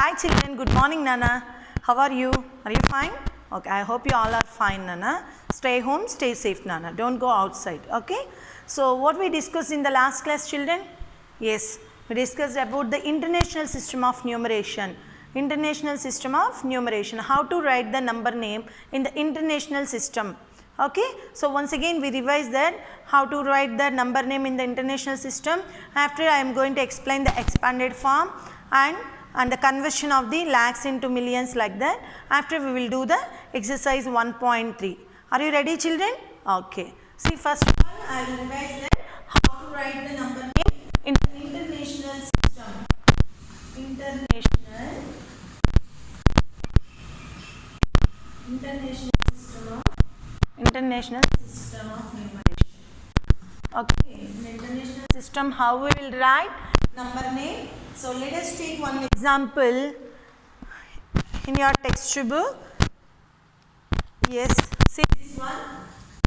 Hi children, good morning Nana. How are you? Are you fine? Okay, I hope you all are fine Nana. Stay home, stay safe Nana. Don't go outside. Okay. So what we discussed in the last class children? Yes, we discussed about the international system of numeration. International system of numeration. How to write the number name in the international system. Okay. So once again we revise that how to write the number name in the international system. After I am going to explain the expanded form and the conversion of the lakhs into millions like that. After we will do the exercise 1.3. Are you ready children? Okay. See, first of all I will revise that how to write the number name in the international system. International system of numeration. Okay, in the international system how we will write number name. So let us take one example in your textbook. Yes, see this one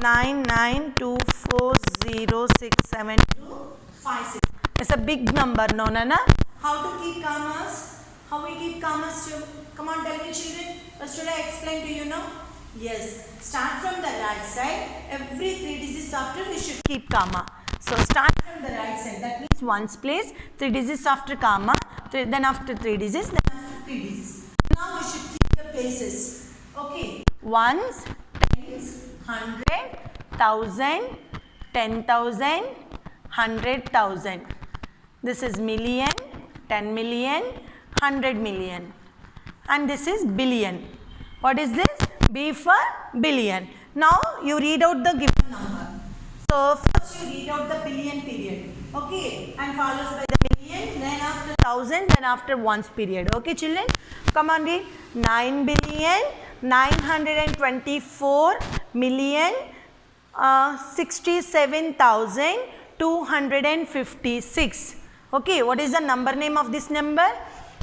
9924067256. It's a big number, no Nana? How to keep commas? How we keep commas too? Come on, tell me children. First should I explain to you now? Yes, start from the right side. Every 3 digits after we should keep comma. So start from the right side. That means ones place, 3 digits after comma, then after 3 digits, then after 3 digits. Now we should keep the places. Okay. Ones, tens, 100, 1000, 10,000, 100,000. This is million, 10 million, 100 million. And this is billion. What is this? B for billion. Now you read out the given number. So first you read out the billion period. Okay. And follows by the million, then after thousand, then after ones period. Okay children? Come on read. 9 billion, 924 million, 67,256. Okay. What is the number name of this number?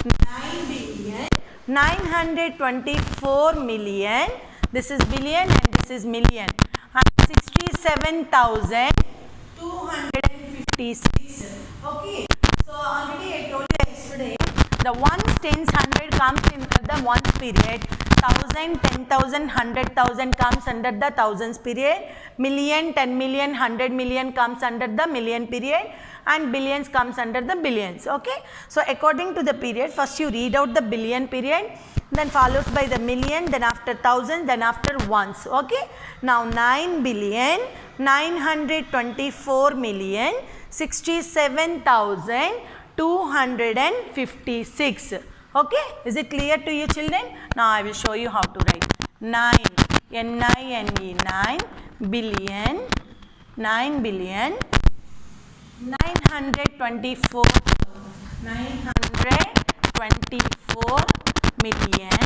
9 billion. 924 million, this is billion and this is million, and 67,256. Okay, so already I told you yesterday, the ones, tens, 100 comes in the ones period, 1000, 10,000, 100,000 comes under the thousands period, million, 10 million, 100 million comes under the million period, and billions comes under the billions. Okay. So according to the period, first you read out the billion period, then follows by the million, then after thousand, then after ones. Okay. Now 9 billion, 924 million, 67,256. Okay. Is it clear to you children? Now I will show you how to write. 9, N-I-N-E, 9 billion, 9 billion, 924 million, 924 million,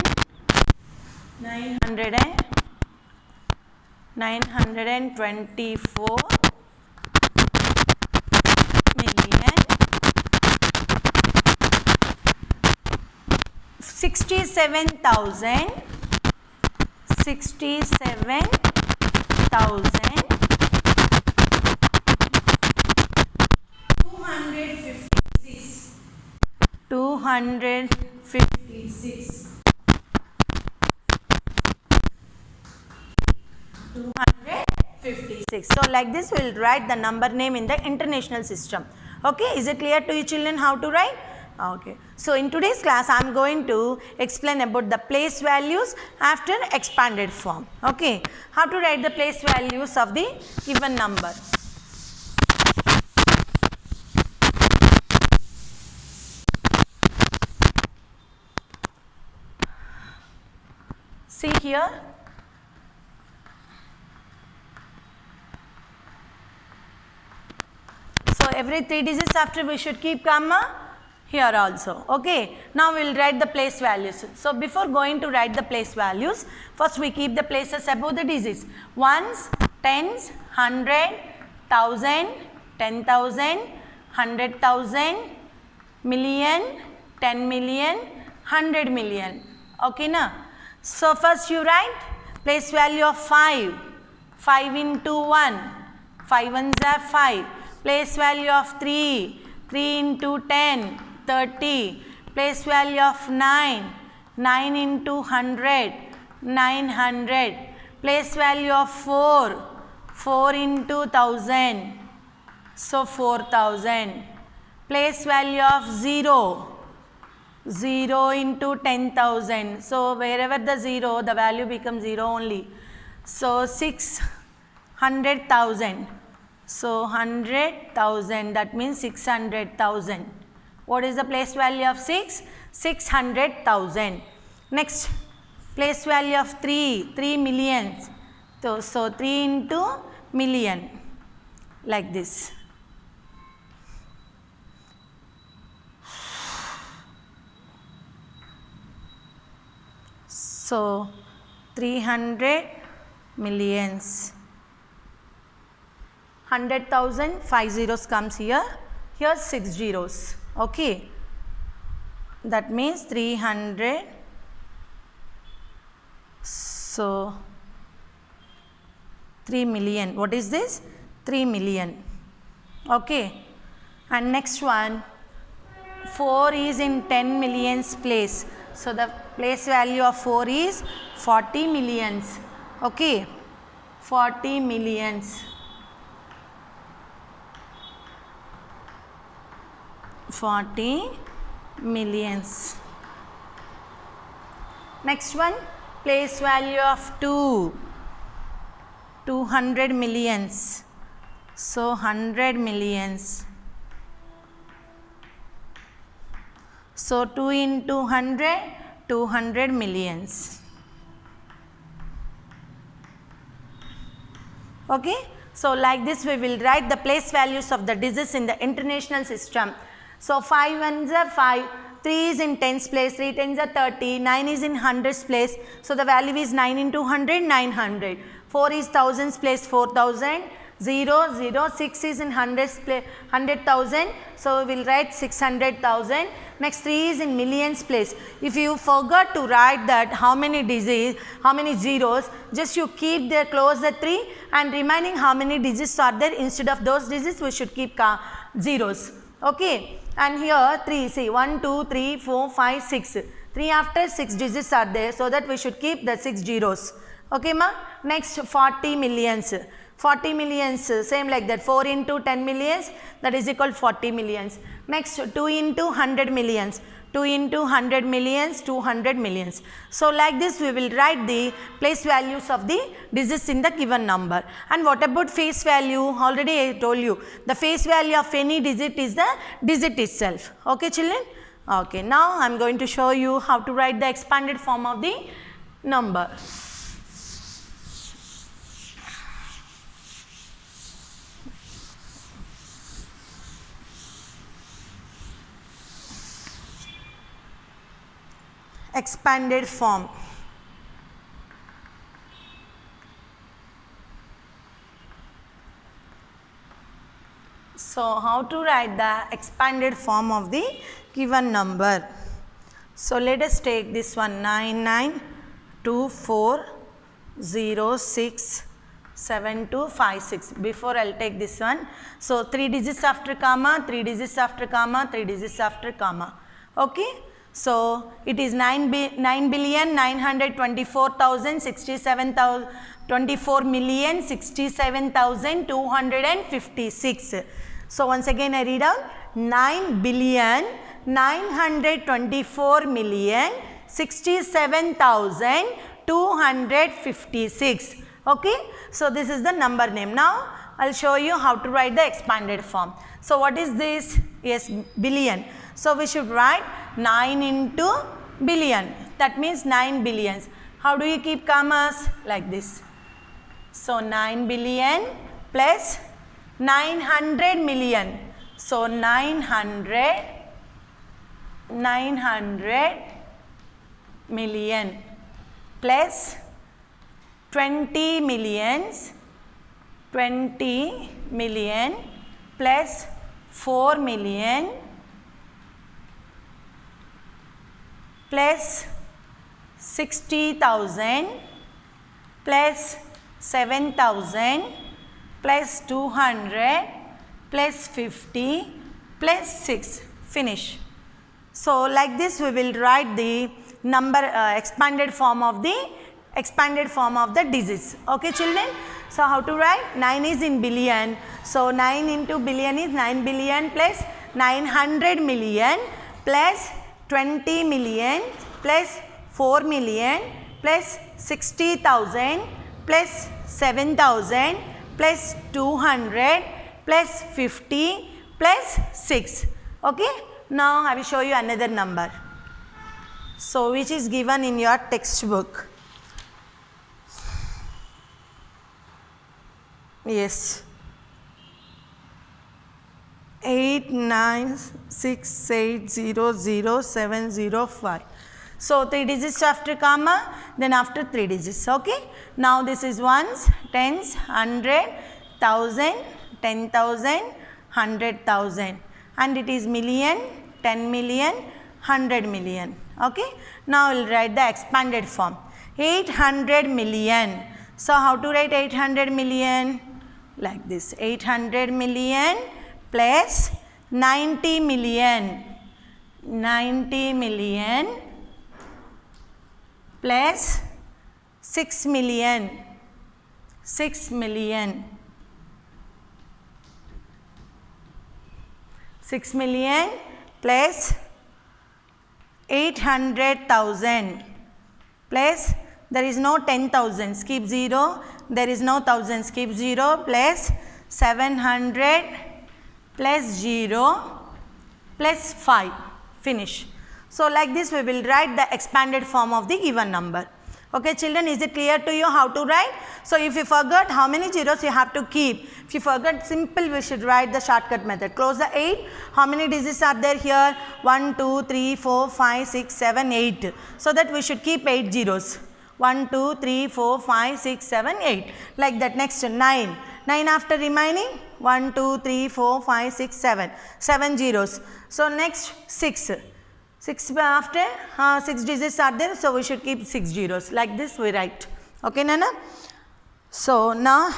67,000, 256. So like this we will write the number name in the international system. Okay, is it clear to you children how to write? Okay. So in today's class I am going to explain about the place values after expanded form. Okay, how to write the place values of the given number. See here. So every 3 digits after we should keep comma here also. Okay. Now we will write the place values. So before going to write the place values, first we keep the places above the digits. Ones, tens, 100, 1000, 10,000, 100,000, million, 10 million, 100 million. Okay na? So first you write place value of 5. 5 into 1. 5 ones are 5. Place value of 3. 3 into 10. 30. place value of 9, 9 into 100, 900, place value of 4, 4 into 1000, so 4000, place value of 0, 0 into 10,000, so wherever the 0, the value becomes 0 only, so 600,000, so 100,000, that means 600,000. What is the place value of 6? 600,000. Next, place value of 3, 3 millions. So 3 into million, like this. So 300 millions. 100,000, 5 zeros comes here. Here 6 zeros. Okay. That means 300. So 3 million. What is this? 3 million. Okay. And next one, 4 is in 10 millions place. So the place value of 4 is 40 millions. Okay. 40 millions. 40 millions. Next one, place value of 2, 200 millions. So 100 millions. So 2 into 100, 200 millions. Okay. So like this we will write the place values of the digits in the international system. So 5 ones are 5, 3 is in tens place, 3 tens are 30, 9 is in hundreds place. So the value is 9 into 100, 900. 4 is thousands place, 4000. 0, 0, 6 is in hundreds place, 100,000. So we will write 600,000. Next 3 is in millions place. If you forgot to write that how many digits, how many zeros, just you keep there close the 3 and remaining how many digits are there, instead of those digits we should keep zeros. Okay. And here 3, see 1, 2, 3, 4, 5, 6. 3 after 6 digits are there, so that we should keep the 6 zeros. Okay ma? Next 40 millions. 40 millions, same like that, 4 into 10 millions, that is equal 40 millions. Next 2 into 100 millions, 2 into 100 millions, 200 millions. So like this we will write the place values of the digits in the given number. And what about face value? Already I told you, the face value of any digit is the digit itself. Okay children? Okay, now I am going to show you how to write the expanded form of the number. Expanded form. So how to write the expanded form of the given number? So let us take this one, 9924067256. Before I will take this one. So 3 digits after comma, 3 digits after comma, 3 digits after comma. Okay. So it is 9,924,067,256. So once again I read out 9,924,067,256. Okay. So this is the number name. Now I will show you how to write the expanded form. So what is this? Yes, billion. So we should write 9 into billion, that means 9 billions. How do you keep commas? Like this. So 9 billion plus 900 million. So 900 million plus 20 millions, 20 million plus 4 million plus 60,000 plus 7,000 plus 200 plus 50 plus 6. Finish. So like this we will write the number expanded form of the digits. Okay children. So how to write? 9 is in billion. So 9 into billion is 9 billion plus 900 million plus 20 million plus 4 million plus 60,000 plus 7,000 plus 200 plus 50 plus 6. Okay. Now I will show you another number. So which is given in your textbook. Yes. 896800705. So 3 digits after comma, then after 3 digits. Okay. Now this is ones, tens, 100, 1000, 10,000, 100,000, and it is million, 10 million, 100 million. Okay. Now we will write the expanded form. 800 million. So how to write 800 million? Like this. 800 million plus 90 million. 90 million plus 6 million. 6 million. 6 million plus 800,000 plus, there is no 10,000, skip 0, there is no 1,000, skip 0, plus 700 plus 0 plus 5, finish. So like this we will write the expanded form of the given number. Okay children, is it clear to you how to write? So if you forgot how many zeros you have to keep, if you forgot, simple we should write the shortcut method. Close the 8, how many digits are there here? 1, 2, 3, 4, 5, 6, 7, 8. So that we should keep 8 zeros. 1, 2, 3, 4, 5, 6, 7, 8. Like that. Next 9. 9 after remaining? 1, 2, 3, 4, 5, 6, 7. 7 zeros. So next 6. 6 after 6 digits are there, so we should keep 6 zeros. Like this we write. Okay Nana? So now,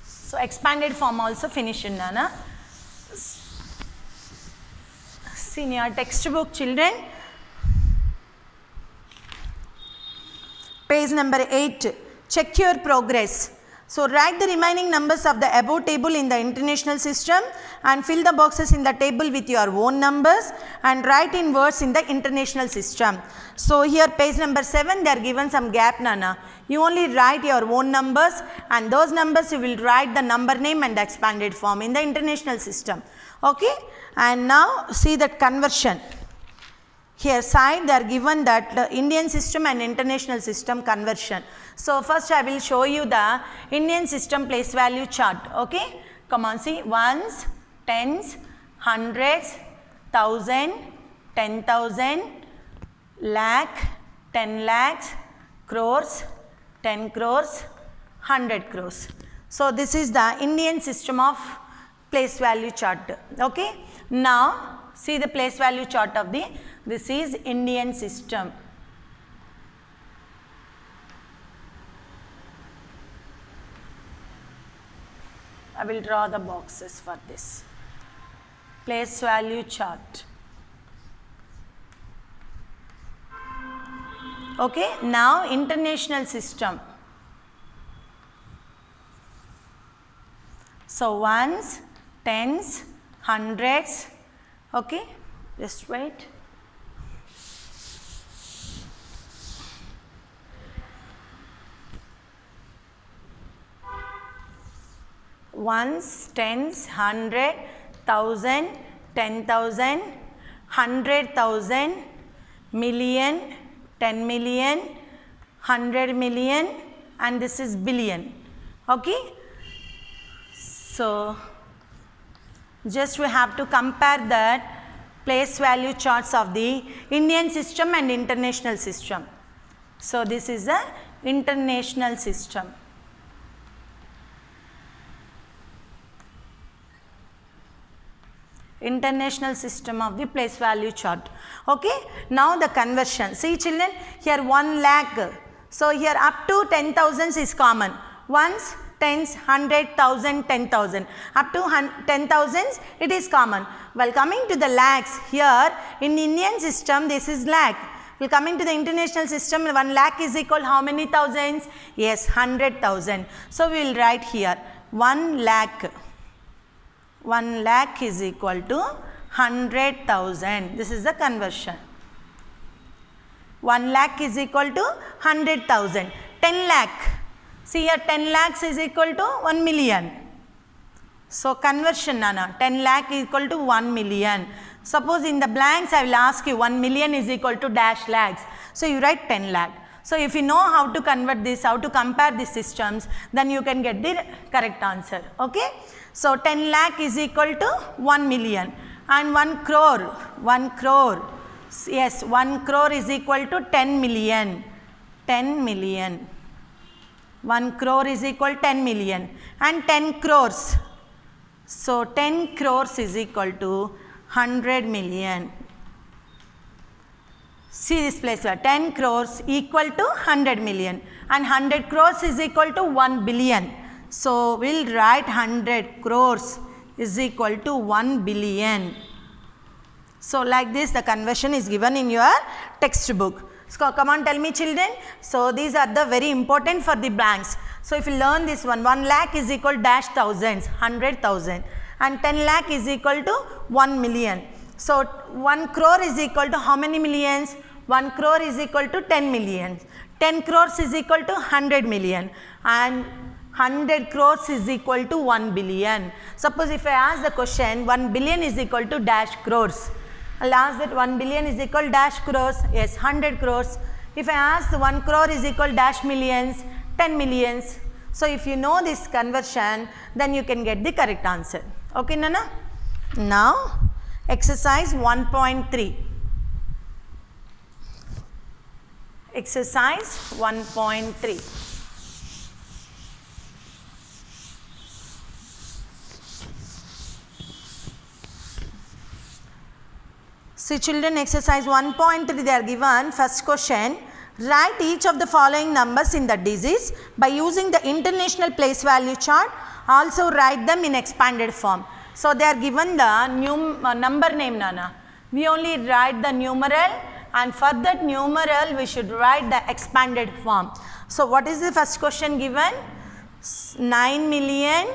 so expanded form also finished Nana. See in your textbook children, page number 8, check your progress. So write the remaining numbers of the above table in the international system and fill the boxes in the table with your own numbers and write in words in the international system. So here page number 7 they are given some gap Nana. You only write your own numbers and those numbers you will write the number name and the expanded form in the international system. Okay. And now see that conversion. Here side they are given that the Indian system and international system conversion. So first I will show you the Indian system place value chart. Okay. Come on, see ones, tens, hundreds, thousand, 10,000, lakh, 10 lakhs, crores, 10 crores, 100 crores. So this is the Indian system of place value chart. Okay. Now see the place value chart of the, this is Indian system. I will draw the boxes for this. Place value chart. Okay. Now international system. So ones, tens, hundreds. Okay. Just wait. Ones, tens, 100, 1,000, 10,000, 100,000, million, 10 million, 100 million, and this is billion. Okay. So just we have to compare that place value charts of the Indian system and international system. So this is the international system. International system of the place value chart. Okay. Now the conversion. See children, here 1 lakh. So here up to 10,000 is common. Ones, tens, 100, 1000, 10,000. Up to 10,000s it is common. While coming to the lakhs, here in Indian system this is lakh. While coming to the international system, 1 lakh is equal how many thousands? Yes, 100,000. So we will write here 1 lakh. 1 lakh is equal to 100,000. This is the conversion. 1 lakh is equal to 100,000. 10 lakh. See here 10 lakhs is equal to 1 million. So conversion Nana, 10 lakh is equal to 1 million. Suppose in the blanks I will ask you 1 million is equal to dash lakhs. So you write 10 lakh. So if you know how to convert this, how to compare these systems, then you can get the correct answer. Okay. So 10 lakh is equal to 1 million and 1 crore. 1 crore. Yes, 1 crore is equal to 10 million. 10 million. 1 crore is equal to 10 million and 10 crores. So 10 crores is equal to 100 million. See this place here, 10 crores equal to 100 million and 100 crores is equal to 1 billion. So we will write 100 crores is equal to 1 billion. So like this the conversion is given in your textbook. So come on, tell me children. So these are the very important for the blanks. So if you learn this one, 1 lakh is equal to dash thousands, 100,000 and 10 lakh is equal to 1 million. So 1 crore is equal to how many millions? 1 crore is equal to 10 million. 10 crores is equal to 100 million and 100 crores is equal to 1 billion. Suppose if I ask the question 1 billion is equal to dash crores. I'll ask that 1 billion is equal to dash crores. Yes, 100 crores. If I ask 1 crore is equal to dash millions, 10 millions. So if you know this conversion, then you can get the correct answer. Okay, Nana? Now, exercise 1.3. Exercise 1.3. See children, exercise 1.3 they are given. First question, write each of the following numbers in the digits by using the international place value chart. Also write them in expanded form. So they are given the number name Nana. We only write the numeral and for that numeral we should write the expanded form. So what is the first question given? 9 million.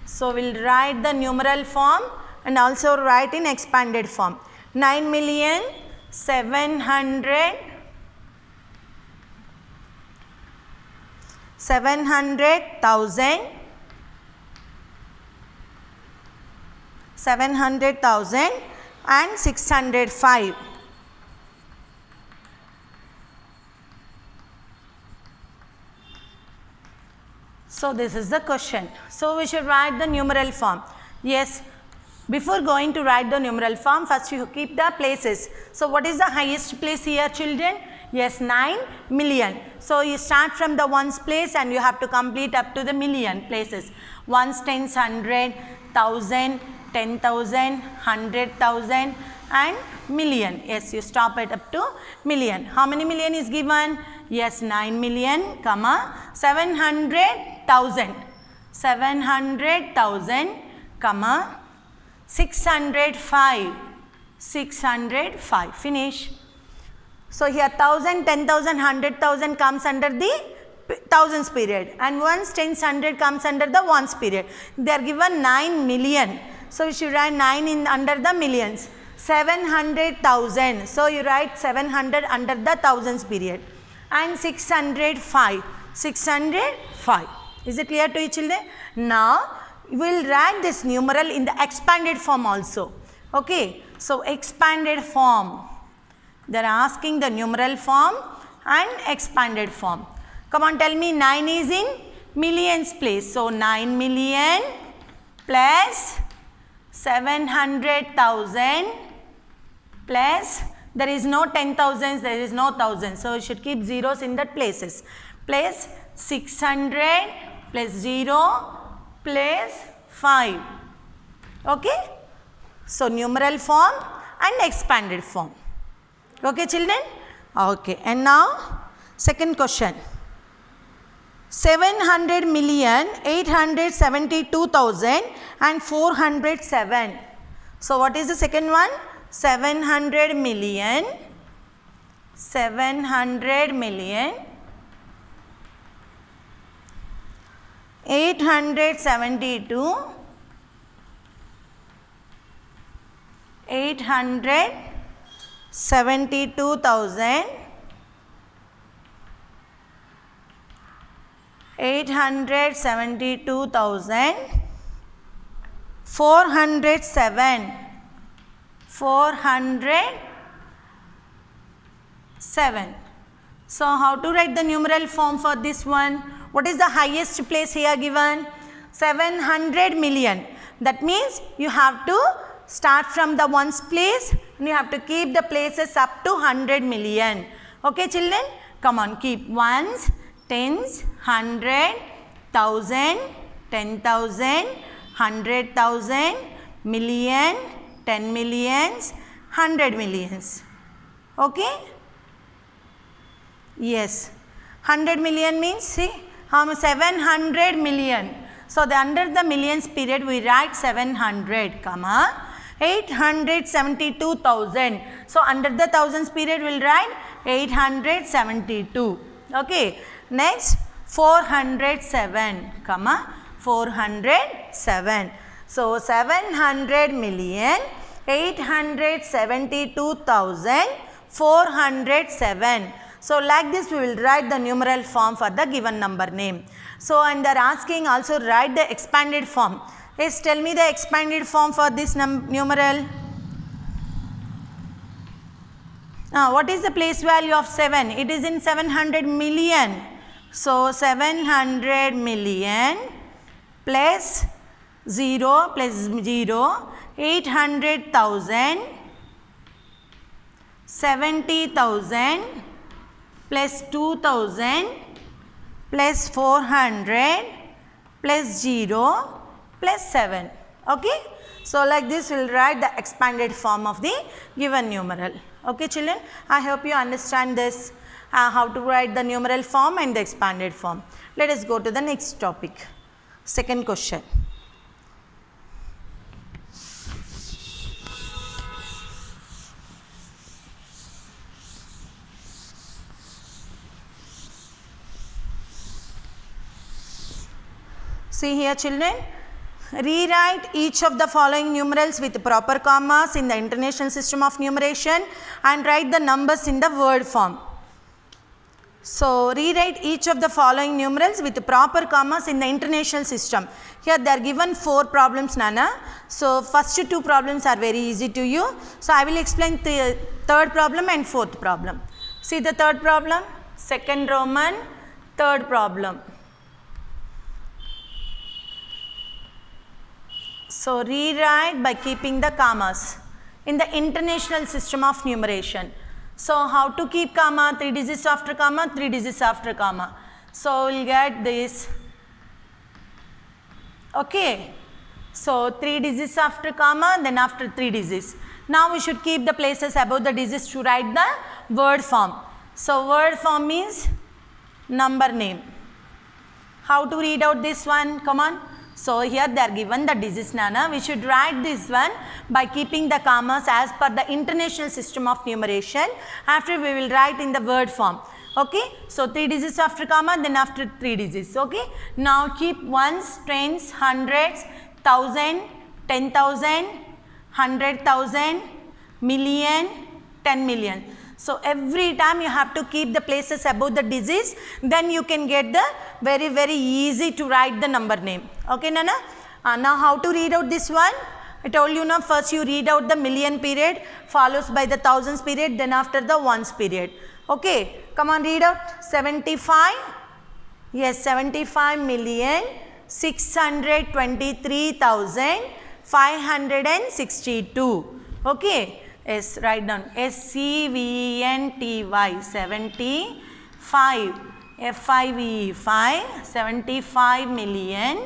So we will write the numeral form and also write in expanded form. 9,700,000 and 605. So this is the question. So we should write the numeral form. Yes. Before going to write the numeral form, first you keep the places. So what is the highest place here children? Yes, 9 million. So you start from the ones place and you have to complete up to the million places. Ones, tens, 100, 1,000, 10,000, 100,000 and million. Yes, you stop it up to million. How many million is given? Yes, 9 million, comma 700,000. 700,000, comma 605. 605. Finish. So here 1,000, 10,000, 100,000 comes under the thousands period and ones, tens, 100 comes under the ones period. They are given 9 million. So you should write 9 in under the millions. 700,000. So you write 700 under the thousands period. And 605. 605. Is it clear to you children? Now we will write this numeral in the expanded form also. Okay. So expanded form. They are asking the numeral form and expanded form. Come on, tell me 9 is in millions place. So 9 million plus 700,000 plus there is no 10,000s, there is no thousands. So you should keep zeros in that places. Plus 600 plus 0 plus 5. Okay. So numeral form and expanded form. Okay children? Okay. And now second question. 700,872,407. So what is the second one? 700 million 872 872,000 407. So how to write the numeral form for this one? What is the highest place here given? 700 million. That means you have to start from the ones place and you have to keep the places up to 100 million. Okay children? Come on, keep ones, tens, 100, 1000, 10,000, 100,000, million, 10 millions, 100 millions. Okay? Yes. 100 million means, see, 700 million. So under the millions period we write 700, comma, 872,000. So under the thousands period we will write 872. Okay. Next 407, comma, 407. So 700 million 872,407. So like this we will write the numeral form for the given number name. So and they are asking also write the expanded form. Yes, tell me the expanded form for this numeral. What is the place value of 7? It is in 700 million. So 700 million plus 0 plus 0, 800,000, 70,000 plus 2,000 plus 400 plus 0 plus 7. Okay. So like this we will write the expanded form of the given numeral. Okay children, I hope you understand this, how to write the numeral form and the expanded form. Let us go to the next topic. Second question. See here children, rewrite each of the following numerals with proper commas in the International System of Numeration and write the numbers in the word form. So rewrite each of the following numerals with proper commas in the International System. Here they are given 4 problems, Nana. So first 2 problems are very easy to you. So I will explain the third problem and fourth problem. See the third problem, second Roman, third problem. So rewrite by keeping the commas in the International System of Numeration. So how to keep comma? 3 digits after comma, 3 digits after comma. So we'll get this. Okay. So 3 digits after comma, then after 3 digits. Now we should keep the places above the digits to write the word form. So word form means number name. How to read out this one? Come on. So here they are given the digits, Nana. We should write this one by keeping the commas as per the International System of Numeration. After we will write in the word form. Okay. So 3 digits after comma, then after 3 digits. Okay. Now keep ones, tens, hundreds, 1,000, 10,000, 100,000, million, 10 million. So every time you have to keep the places above the digits, then you can get the very easy to write the number name. Okay Nana? Now how to read out this one? I told you now, first you read out the million period, follows by the thousands period, then after the ones period. Okay, come on, read out. 75, yes, 75,623,562. Okay. Yes, write down SCVENTY 75 FIVE 75 million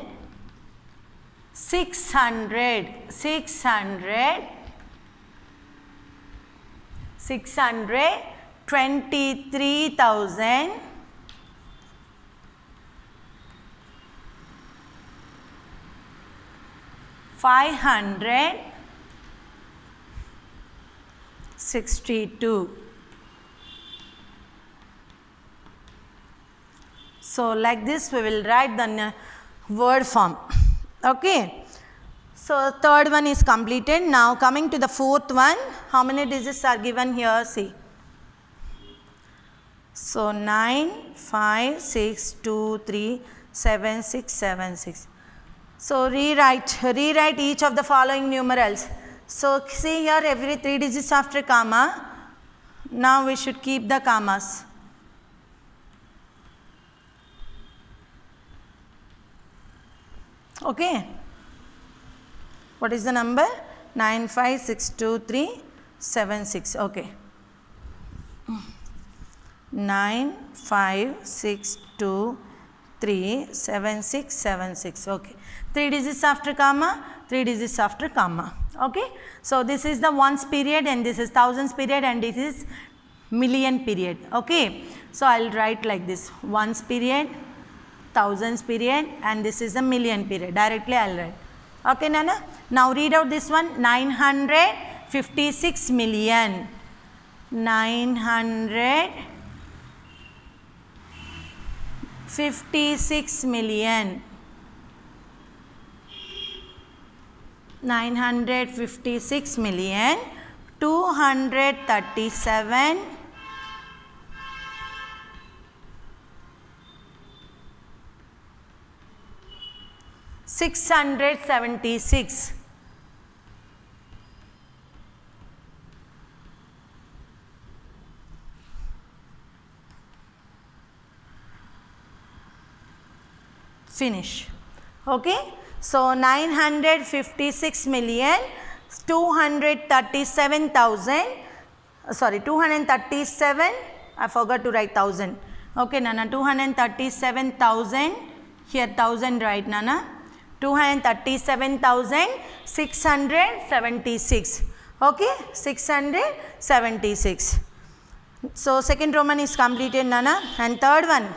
623,562. 562. So like this we will write the word form. Okay. So third one is completed. Now coming to the fourth one, how many digits are given here? See. So 9, 5, 6, 2, 3, 7, 6, 7, 6. So rewrite each of the following numerals. So see here every 3 digits after comma. Now we should keep the commas. Okay. What is the number? 9562376. Okay. 956237676. Okay. 3 digits after comma, 3 digits after comma. Okay. So this is the ones period and this is thousands period and this is million period. Okay. So I'll write like this: ones period, thousands period, and this is the million period. Directly I'll write. Okay, Nana. Now read out this one: 956 million. 956 million. 956 million. 237. 676. Finish. Okay. So 956 million 237,000. Sorry, 237. I forgot to write 1000. Okay, Nana. 237,000. Here 1000 right, Nana. 237,676. Okay, 676. So second Roman is completed, Nana. And third one.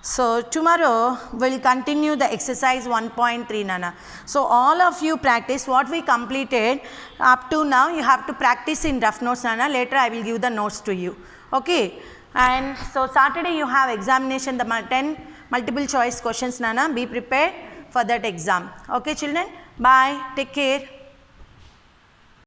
So tomorrow we'll continue the exercise 1.3, Nana. So all of you practice what we completed up to now. You have to practice in rough notes, Nana. Later I will give the notes to you. Okay. And so Saturday you have examination, the 10 multiple choice questions, Nana. Be prepared for that exam. Okay, children. Bye. Take care.